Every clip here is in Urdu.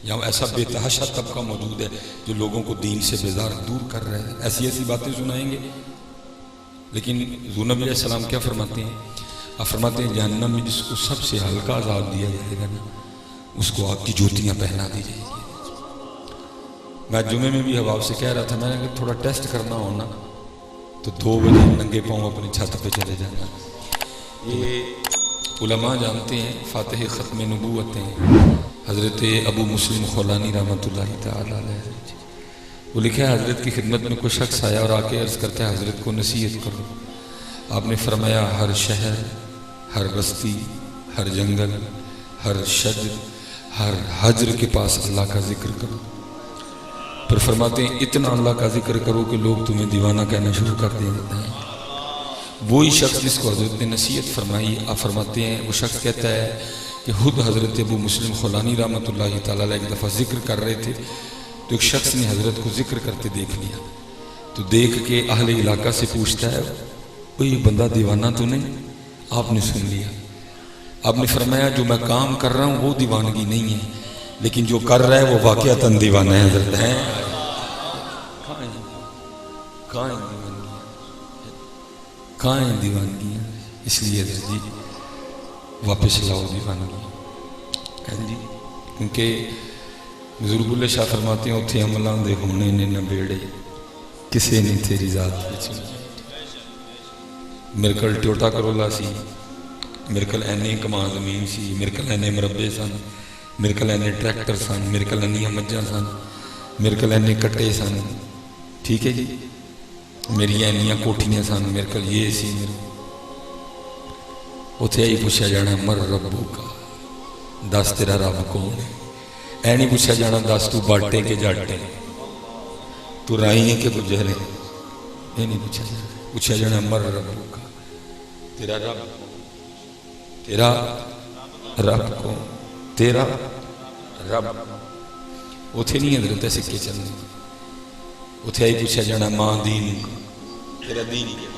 یہاں ایسا بے تحاشا طبقہ موجود ہے جو لوگوں کو دین سے بیزار دور کر رہے ہیں، ایسی ایسی باتیں سنائیں گے۔ لیکن حضور نبی علیہ السلام کیا فرماتے ہیں؟ آپ فرماتے ہیں جہنم میں جس کو سب سے ہلکا عذاب دیا جائے گا نا، اس کو آگ کی جوتیاں پہنا دی جائیں گی۔ میں جمعے میں بھی حباب سے کہہ رہا تھا، میں نے اگر تھوڑا ٹیسٹ کرنا ہو نا تو 2 بجے ننگے پاؤں اپنی چھت پہ چلے جانا۔ یہ علماء جانتے ہیں، فاتح ختم نبوت ہیں حضرت ابو مسلم خولانی رحمۃ اللہ تعالی علیہ، وہ لکھا ہے حضرت کی خدمت میں کوئی شخص آیا اور آ کے عرض کرتا ہے حضرت کو نصیحت کرو۔ آپ نے فرمایا ہر شہر، ہر بستی، ہر جنگل، ہر شجر، ہر حجر کے پاس اللہ کا ذکر کرو۔ پھر فرماتے ہیں اتنا اللہ کا ذکر کرو کہ لوگ تمہیں دیوانہ کہنا شروع کر دیں۔ وہی شخص جس کو حضرت نے نصیحت فرمائی، آپ فرماتے ہیں وہ شخص کہتا ہے کہ خود حضرت ابو مسلم خولانی رحمۃ اللہ تعالیٰ علیہ ایک دفعہ ذکر کر رہے تھے تو ایک شخص نے حضرت کو ذکر کرتے دیکھ لیا، تو دیکھ کے اہل علاقہ سے پوچھتا ہے کوئی بندہ دیوانہ تو نہیں؟ آپ نے سن لیا۔ آپ نے فرمایا جو میں کام کر رہا ہوں وہ دیوانگی نہیں ہے، لیکن جو کر رہا ہے وہ واقعتاً دیوانہ ہے حضرت ہیں۔ کہاں ہیں دیوانگیاں؟ اس لیے حضرت جی واپس لاؤ دیوانگی جی، کیونکہ بزرگ اللہ شاہ فرماتے ہیں اتھے عملاں دے ہونے نے نہ بیڑے کسے نے تیری ذات پچھلی۔ میرے کل ٹیوٹا کرولا سی، میرے کل اینے کمان زمین سی، میرے کل اینے مربے سن، میرے کل اینے ٹریکٹر سن، میرے کل اینیاں مجھاں سن، میرے کل اینے کٹے سن، ٹھیک ہے جی، میری اینیاں کوٹھیاں سن، میرے کل یہ سی، میرے اتھے ہی پوچھا جانا مر ربو کا، دس تیرا رب کون ہے؟ اے نہیں پوچھا جانا دس تو باٹے کے جاٹے تو رائی ہیں کہ گجرے، یہ نہیں پوچھا جانا مر ربو کا، تیرا رب، تیرا رب کون، تیرا رب۔ اتھے نہیں حضرت سکے چلنے، اتھے ہی پوچھا جانا ماں دین کا، تیرا دین کیا۔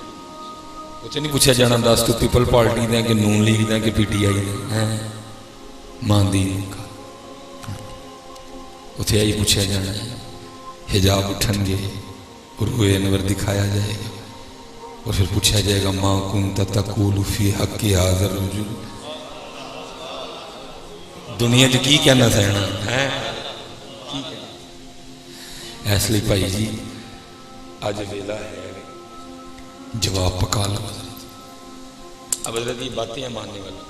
اتھے نہیں پوچھا جانا دس تو پیپل پارٹی دیں کہ نون لیگ دیں کہ پی ٹی آئی دیں، ماں دین کا۔ اتھے ہی پوچھا جانا حجاب اٹھن گے اور روئے انور دکھایا جائے گا، اور پھر پوچھا جائے گا ماں کنت تقول فی حق ھذا الرجل، دنیا جو کی کہنا سہنا ہے۔ اس لیے بھائی جی اج ویلا ہے جواب پکا لو۔ اب حضرت یہ باتیں ہیں ماننے والی،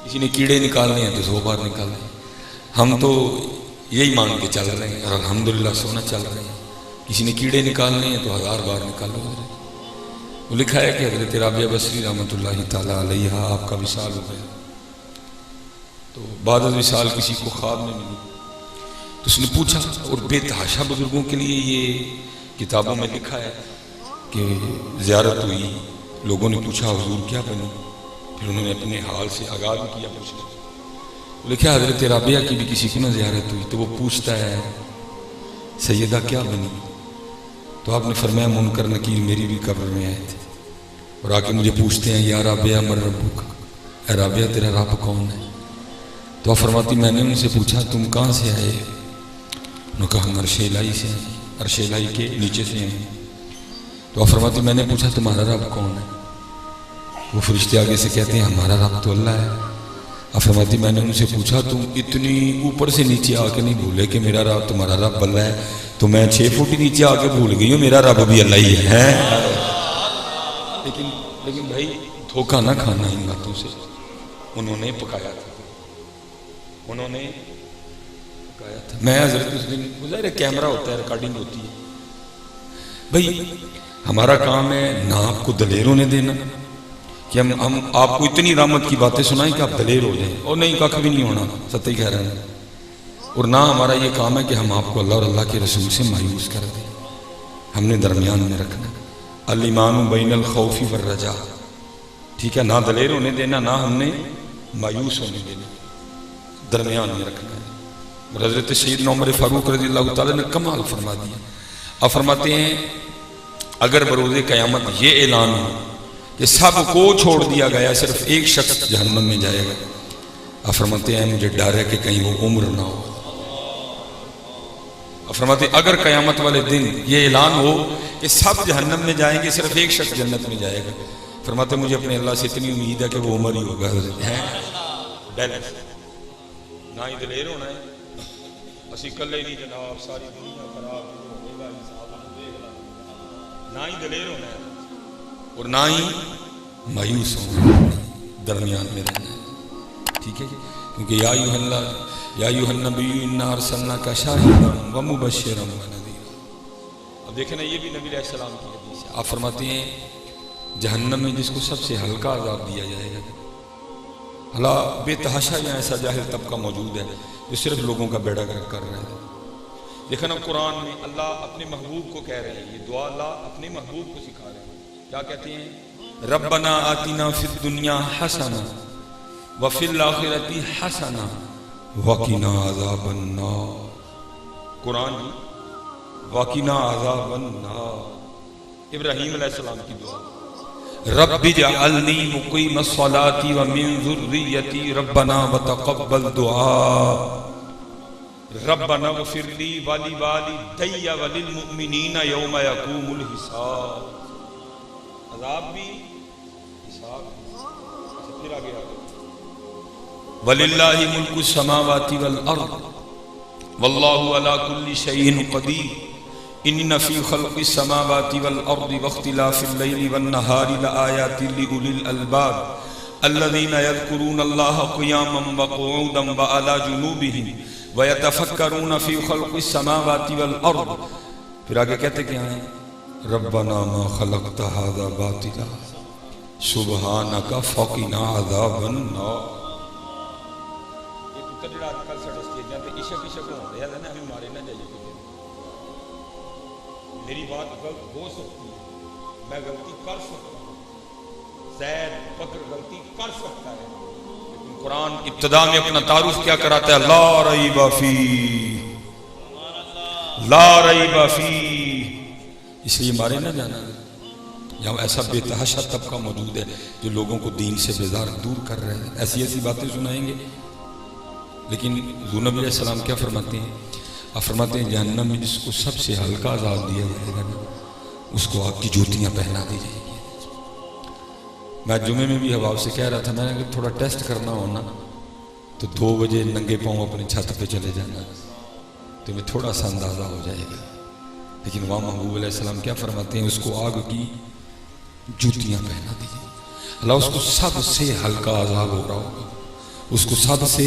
کسی نے کیڑے نکالنے ہیں تو 100 بار نکالنے ہیں، ہم تو یہی مان کے چل رہے ہیں اور الحمدللہ سونا چل رہے ہیں۔ کسی نے کیڑے نکالنے ہیں تو 1000 بار نکالو۔ وہ لکھا ہے کہ حضرت رابعہ بصری رحمۃ اللہ تعالیٰ علیہ آپ کا وصال ہو گیا، تو بعد از وصال کسی کو خواب میں ملی تو اس نے پوچھا، اور بے تحاشا بزرگوں کے لیے یہ کتابوں میں لکھا ہے کہ زیارت ہوئی، لوگوں نے پوچھا حضور کیا بنی، پھر انہوں نے اپنے حال سے آغاز کیا پوچھنے۔ لکھا حضرت رابعہ کی بھی کسی کو نہ زیارت ہوئی تو وہ پوچھتا ہے سیدہ کیا بنی، تو آپ نے فرمایا منکر نکیر میری بھی قبر میں آئے تھے اور آ کے مجھے پوچھتے ہیں یا رابعہ مر ربو کا، اے رابعہ تیرا رب کون ہے؟ تو آپ فرماتی میں نے ان سے پوچھا تم کہاں سے آئے؟ انہوں نے کہا ہم عرش الہی سے ہیں، عرش الہی کے نیچے سے ہیں۔ تو آپ فرماتی میں نے پوچھا تمہارا رب کون ہے؟ وہ فرشتے آگے سے کہتے ہیں ہمارا رب تو اللہ ہے۔ آپ فرماتی میں نے ان سے پوچھا تم اتنی اوپر سے نیچے آ کے نہیں بھولے کہ میرا رب تمہارا رب اللہ ہے؟ تو میں 6 فٹ نیچے آ کے بھول گئی ہوں میرا رب بھی اللہ ہی ہے۔ لیکن بھائی دھوکہ نہ کھانا ان باتوں سے، انہوں نے پکایا تھا، انہوں نے پکایا تھا۔ میں حضرت اس دن ظاہر کیمرہ ہوتا ہے، ریکارڈنگ ہوتی ہے، بھائی ہمارا کام ہے نہ آپ کو دلیر ہونے دینا کہ ہم آپ کو اتنی رحمت کی باتیں سنائیں کہ آپ دلیر ہو جائیں، اور نہیں کچھ بھی نہیں ہونا، سچ ہی کہہ رہے ہیں۔ اور نہ ہمارا یہ کام ہے کہ ہم آپ کو اللہ اور اللہ کے رسول سے مایوس کر دیں، ہم نے درمیان میں رکھنا، الایمان بین الخوف والرجاء، ٹھیک ہے، نہ دلیر ہونے دینا نہ ہم نے مایوس ہونے دینا، درمیان میں رکھنا ہے۔ اور حضرت سیدنا عمر فاروق رضی اللہ تعالیٰ نے کمال فرما دیا، آپ فرماتے ہیں اگر بروز قیامت یہ اعلان ہو کہ سب کو چھوڑ دیا گیا صرف ایک شخص جہنم میں جائے گا، آپ فرماتے ہیں مجھے ڈر ہے کہ کہیں وہ عمر نہ ہو، اور فرماتے ہیں اگر قیامت والے دن یہ اعلان ہو کہ سب جہنم میں جائیں گے صرف ایک شخص جنت میں جائے گا، فرماتے ہیں مجھے اپنے اللہ سے اتنی امید ہے کہ وہ عمر ہی ہوگا بیلنس نہ ہی دلیر ہونا ہے اسی کلے نہیں جناب ساری دنیا خراب نہ ہی دلیر ہونا ہے اور نہ ہی مایوس ہونا، درمیان میں رہنا ہے، ٹھیک ہے جی؟ کیونکہ یا ایھا النبی انا ارسلناک شاہدا ومبشرا ونذیرا۔ اب دیکھیں نا یہ بھی نبی علیہ السلام کی حدیث ہے، آپ فرماتے ہیں جہنم میں جس کو سب سے ہلکا عذاب دیا جائے گا، اللہ بے تحاشا یہاں ایسا جاہل طبقہ موجود ہے جو صرف لوگوں کا بیڑا گرک کر رہا ہے۔ دیکھیں نا قرآن میں اللہ اپنے محبوب کو کہہ رہے ہیں، یہ دعا اللہ اپنے محبوب کو سکھا رہے ہیں، کیا کہتے ہیں؟ ربنا آتنا فی الدنیا حسنہ وفی الآخرۃ حسنہ وقنا عذاب النار۔ قرآن جی وقنا عذاب النار، ابراہیم علیہ السلام کی دعا، رب اجعلنی مقیم الصلاۃ ومن ذریتی ربنا وتقبل دعاء ربنا اغفر لی ولوالدی وللمؤمنین یوم یقوم الحساب۔ عذاب بھی حساب بھی، پھر آگے وللہ ملک السماوات والارض واللہ علی کل شیء قدیر ان فی خلق السماوات والارض واختلاف اللیل والنہار لآیات لأولی الالباب الذین یذکرون اللہ قیاما وقعودا وعلی جنوبہم ویتفکرون فی خلق السماوات والارض۔ پھر آگے کہتے کیا ہیں؟ ربنا ما خلقت ھذا باطلا سبحانک فقنا عذاب النار۔ یہ پتر جڑا آج کل سڑے سٹیجاں تے عشق عشق ہو رہا ہے نا، ہمیں مارے نہ جائیے، میری بات غلط ہو سکتی ہے، میں غلطی کر سکتا ہوں، زید بکر غلطی کر سکتا ہے، لیکن قرآن ابتدا میں اپنا تعارف کیا کراتا ہے؟ لا ریب فی، لا ریب فی، اس لیے مارے نہ جانا۔ یہاں ایسا بے تحاشا طبقہ موجود ہے جو لوگوں کو دین سے بیزار دور کر رہے ہیں، ایسی ایسی باتیں سنائیں گے، لیکن حضور نبی علیہ السلام کیا فرماتے ہیں؟ آپ فرماتے ہیں جہنم میں جس کو سب سے ہلکا عذاب دیا جائے گا نا، اس کو آگ کی جوتیاں پہنا دی جائیں گی۔ میں جمعے میں بھی حباب سے کہہ رہا تھا، میں نے اگر تھوڑا ٹیسٹ کرنا ہونا تو 2 بجے ننگے پاؤں اپنی چھت پہ چلے جانا، تو میں تھوڑا سا اندازہ ہو جائے گا۔ لیکن وہاں محبوب علیہ السلام کیا فرماتے ہیں؟ اس کو آگ کی جوتیاں پہنا دی جائیں گی۔ اللہ اس کو سب سے ہلکا عذاب ہو رہا ہوگا، اس کو سب سے،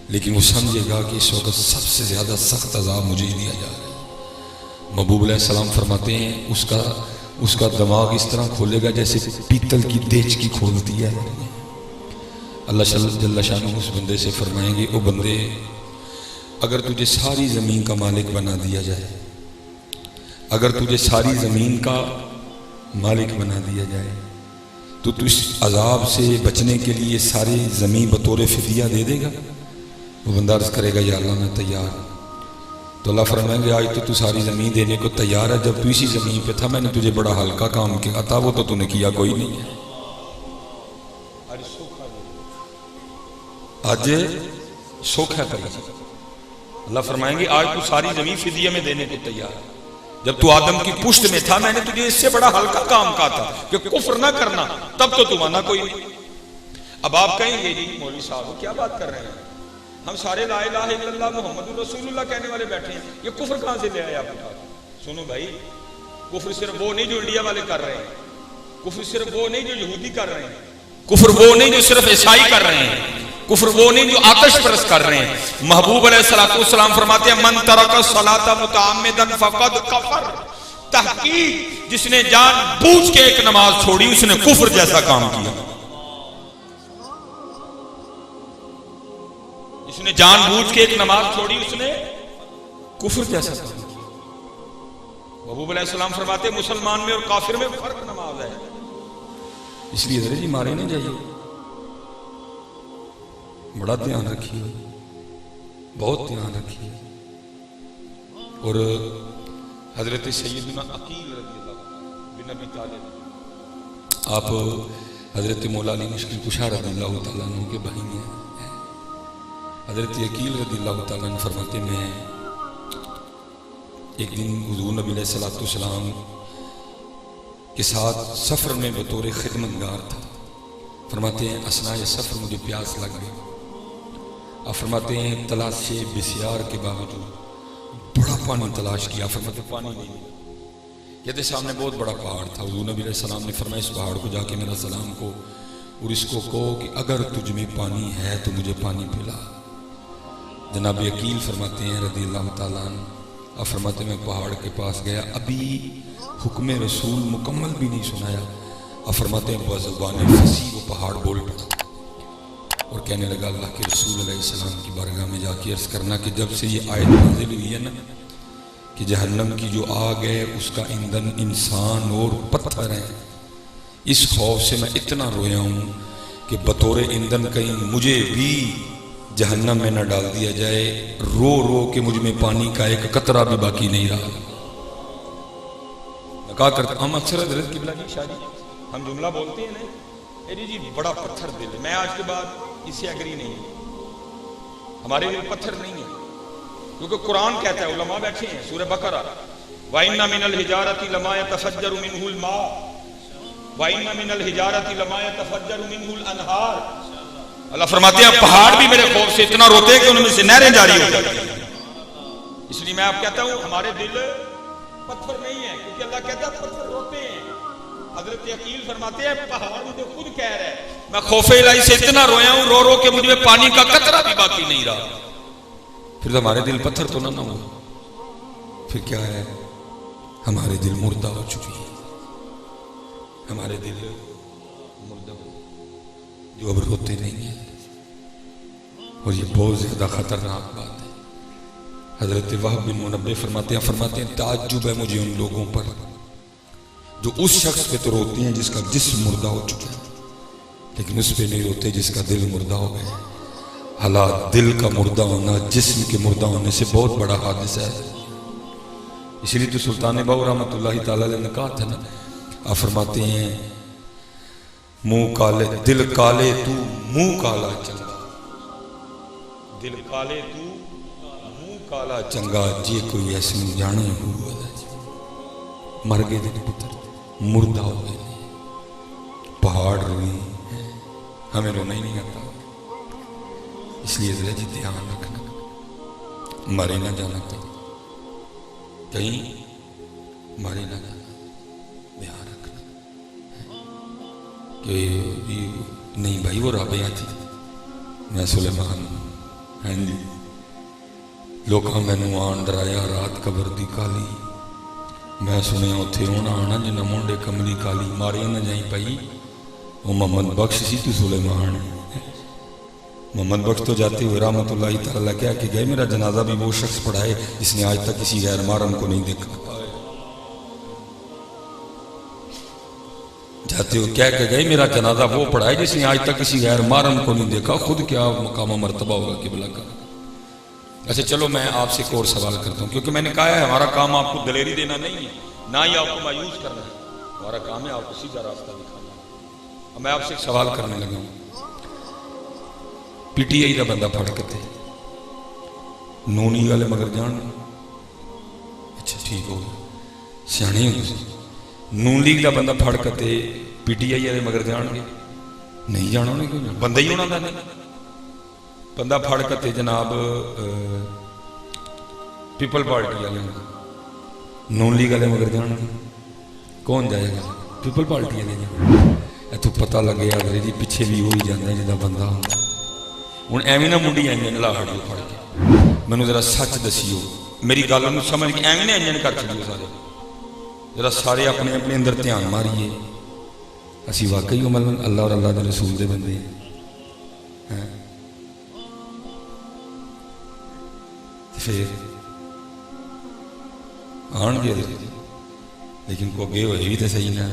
لیکن وہ سمجھے گا کہ اس وقت سب سے زیادہ سخت عذاب مجھے ہی دیا جا رہا ہے۔ محبوب علیہ السلام فرماتے ہیں اس کا دماغ اس طرح کھولے گا جیسے پیتل کی دیچ کی کھولتی ہے۔ اللہ جل شانہ اس بندے سے فرمائیں گے، او بندے اگر تجھے ساری زمین کا مالک بنا دیا جائے، اگر تجھے ساری زمین کا مالک بنا دیا جائے تو تو اس عذاب سے بچنے کے لیے ساری زمین بطور فدیہ دے دے گا؟ وہ بندہ عرض کرے گا یا اللہ میں تیار ہوں۔ تو اللہ فرمائیں گے آج تو ساری زمین دینے کو تیار ہے، جب تو اسی زمین پہ تھا میں نے تجھے بڑا ہلکا کام کیا تھا، وہ تو نے کیا کوئی نہیں ہے۔ آج سکھ ہے تیار، اللہ فرمائیں گے آج تو ساری زمین فدیہ میں دینے کو تیار ہے، جب تو آدم کی پشت میں تھا میں نے تجھے اس سے بڑا ہلکا کام کہا تھا کہ کفر نہ کرنا، تب تو مانا کوئی نہیں۔ اب آپ کہیں گے جی مولوی صاحب کیا بات کر رہے ہیں، ہم سارے لا الہ الا اللہ محمد رسول اللہ کہنے والے بیٹھے ہیں، یہ کفر کہاں سے لے آئے آپ اٹھا؟ سنو بھائی، کفر صرف وہ نہیں جو انڈیا والے کر رہے ہیں، کفر صرف وہ نہیں جو یہودی کر رہے ہیں، کفر وہ نہیں جو صرف عیسائی کر رہے ہیں، کفر وہ نہیں جو آتش پرست کر رہے ہیں۔ محبوب علیہ السلام فرماتے ہیں من ترک الصلاۃ متعمدا فقد کفر، تحقیق جس نے جان بوجھ کے ایک نماز چھوڑی اس نے کفر جیسا کام کیا، جس نے جان بوجھ کے ایک نماز چھوڑی اس نے کفر جیسا کام کیا۔ محبوب علیہ السلام فرماتے ہیں مسلمان میں اور کافر میں فرق نماز ہے، اس لیے ذرا جی مارے نہیں جائیے، بڑا دھیان رکھیے، بہت دھیان رکھیے۔ اور حضرت سیدنا عقیل رضی اللہ بن ابی طالب، آپ حضرت مولا علی مشکل کشا رضی اللہ تعالیٰ عنہ کے بھائی ہیں، حضرت عقیل رضی اللہ تعالیٰ عنہ فرماتے میں ایک دن حضور نبی علیہ السلام کے ساتھ سفر میں بطور خدمتگار تھا. فرماتے ہیں اثناء سفر مجھے پیاس لگ گئی. آپ فرماتے ہیں تلاش بسیار کے باوجود بڑا پانی تلاش کیا، فرماتے پانی نہیں ملا. کہتے سامنے بہت بڑا پہاڑ تھا. حضور نبی علیہ السلام نے فرمایا اس پہاڑ کو جا کے میرا سلام کو اور اس کو کہو کہ اگر تجھ میں پانی ہے تو مجھے پانی پلا. جناب عقیل فرماتے ہیں رضی اللہ تعالیٰ عنہ، آپ فرماتے ہیں میں پہاڑ کے پاس گیا، ابھی حکم رسول مکمل بھی نہیں سنایا. آپ فرماتے ہیں بزبان فصیح وہ پہاڑ بول پڑا اور کہنے لگا اللہ کے رسول علیہ السلام کی بارگاہ میں جا کے عرض کرنا کہ جب سے یہ آیت نازل ہوئی ہے نا کہ جہنم کی جو آگ ہے اس کا ایندھن انسان اور پتھر ہے، اس خوف سے میں اتنا رویا ہوں کہ بطور ایندھن کہیں مجھے بھی جہنم میں نہ ڈال دیا جائے. رو رو کہ مجھ میں پانی کا ایک قطرہ بھی باقی نہیں رہا. کہا کرتا ہم اکثر حضرت قبلہ کی شادی ہم جملہ بولتے ہیں نا اے جی بڑا پتھر دل ہے، میں آج کے بعد اس سے اگری نہیں ہوں. ہمارے لیے پتھر نہیں ہے کیونکہ قرآن کہتا ہے، علماء بیٹھے ہیں سورہ بقرہ وَإِنَّ مِنَ الْحِجَارَةِ لَمَا يَتَفَجَّرُ مِنْهُ الْمَاءُ وَإِنَّ مِنَ الْحِجَارَةِ لَمَا يَتَفَجَّرُ مِنْهُ الْأَنْهَارُ. اللہ فرماتے ہیں پہاڑ بھی میرے خوف سے اتنا روتے ہیں کہ ان میں سے نہریں جاری ہو جاتی ہیں. اس لیے میں آپ کہتا ہوں ہمارے دل پتھر نہیں ہے کیونکہ اللہ کہتا ہے پتھر روتے ہیں. حضرت عقیل فرماتے ہیں پہاڑ مجھے خود کہہ رہا ہے میں خوف الہی سے اتنا رویا ہوں رو رو کہ مجھ میں پانی کا قطرہ بھی باقی نہیں رہا. پھر تو ہمارے دل پتھر تو نہ ہوا، پھر کیا ہے ہمارے دل مردہ ہو چکی ہے. ہمارے دل مردہ جو اب روتے نہیں ہیں اور یہ بہت زیادہ خطرناک بات ہے. حضرت وہب بن منبہ فرماتے ہیں تعجب ہے مجھے ان لوگوں پر جو اس شخص پہ تو روتے ہیں جس کا جسم مردہ ہو چکا ہے لیکن اس پہ نہیں روتے جس کا دل مردہ ہو گیا. حالات دل کا مردہ ہونا جسم کے مردہ ہونے سے بہت بڑا حادثہ ہے. اسی لیے تو سلطان باؤ رحمۃ اللہ تعالیٰ نے کہا تھا نا، آپ فرماتے ہیں منہ کالے دل کالے تو منہ کالا چنگا، دل کالے تو منہ کالا چنگا جی کوئی ایسے جانے ہوا مر گئے دل پتر مردہ ہو گئے. پہاڑ روئی ہمیں رونا ہی نہیں آتا. اس لیے ذرا جی دھیان رکھنا مارے نہ جانا کہیں مارے نہ جانا. دھیان رکھنا کہ نہیں بھائی وہ رابعہ تھی میں سلیمان. ہاں جی لوکاں مینوں آن ڈرایا رات قبر دی کالی میں سنیا اتھے ہونا آنا جنہ مونڈے کملی کالی. مارے نہ جائیں پائی وہ محمد بخش سی تو سلیمان. محمد بخش تو جاتے ہوئے رحمت اللہ تعالیٰ کیا کہ گئے میرا جنازہ بھی وہ شخص پڑھائے جس نے آج تک کسی غیر محرم کو نہیں دیکھا. جاتے ہوئے کیا کہ گئے میرا جنازہ وہ پڑھائے جس نے آج تک کسی غیر محرم کو نہیں دیکھا. خود کیا مقام و مرتبہ ہوگا قبلہ کا. اچھا چلو میں آپ سے ایک اور سوال کرتا ہوں کیونکہ میں نے کہا ہے ہمارا کام آپ کو دلیری دینا نہیں ہے نہ ہی آپ کو مایوس کرنا ہے. ہمارا کام ہے آپ کو سیدھا راستہ دکھانا. اب میں آپ سے ایک سوال کرنے لگا ہوں. پی ٹی آئی کا بندہ پڑھ کے تھے نونی والے مگر جان اچھا ٹھیک ہو سیانے ہو نون لیگ کا بندہ پڑھ کے تھے پی ٹی آئی والے مگر جان گے نہیں جانا انہیں کیوں بندہ ہی ہونا تھا. نہیں بندہ پھڑ کے جناب پیپل پارٹی والے نون لیگ والے مگر جان گے کون جائے گا پیپل پارٹی والے جان. اتو پتہ لگے اگر جی پیچھے بھی وہی جانا جہاں بندہ ہوتا. ہوں ایویں نہ منڈی آئی لا ہڑی پڑ کے مینوں ذرا سچ دسیو میری گل سمجھ کے ایویں نہ انجن کر چلیے سارے ذرا سارے اپنے اپنے اندر دھیان ماریے. اسی واقعی مطلب اللہ اور اللہ کے رسول دے بندے ہیں. پھر آن گے لیکن کو اگے ہوئے بھی تو صحیح نہ